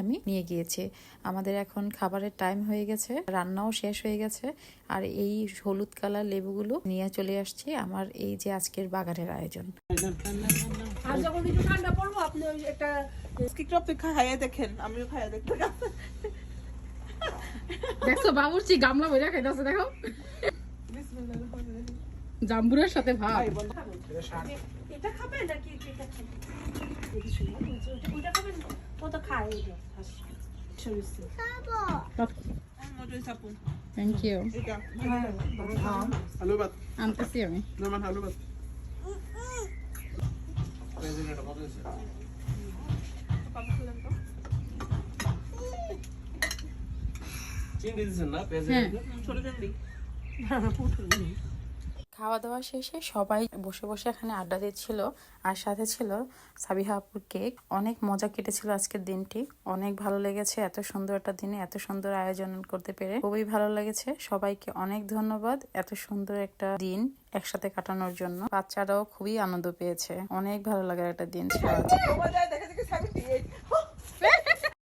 আমি নিয়ে গিয়েছি। আমাদের এখন খাবারের টাইম হয়ে গেছে, রান্নাও শেষ হয়ে গেছে। আর এই হলুদ কালার লেবুগুলো নিয়ে চলে আসছি আমার এই যে আজকের বাগানের আয়োজন। আর যখন একটু ঠান্ডা পড়বো আপনি ওই একটা আপনি খাইয়ে দেখেন, আমিও খাইয়ে দেখতে দেখছো বাবুর্চি গামলা ভরে খাইতেছে দেখো জাম্বুরের সাথে ভাত। এটা খাবে নাকি এটা খাবে? ওটা খাবেন? ও তো খায় এটা। থ্যাংক ইউ, আলু ভাত আনতেছি আমি। নরমান আলু ভাত খাওয়া দাওয়া শেষে সবাই বসে বসে এখানে আড্ডা দিচ্ছিল, আর সাথে ছিল সাবিহা আপুর কেক। অনেক মজা কেটেছিল আজকের দিনটি, অনেক ভালো লেগেছে। এত সুন্দর একটা দিনে এত সুন্দর আয়োজন করতে পেরে খুবই ভালো লেগেছে। সবাইকে অনেক ধন্যবাদ এত সুন্দর একটা দিন একসাথে কাটানোর জন্য। বাচ্চারাও খুবই আনন্দ পেয়েছে, অনেক ভালো লাগার একটা দিন ছিল আজকে।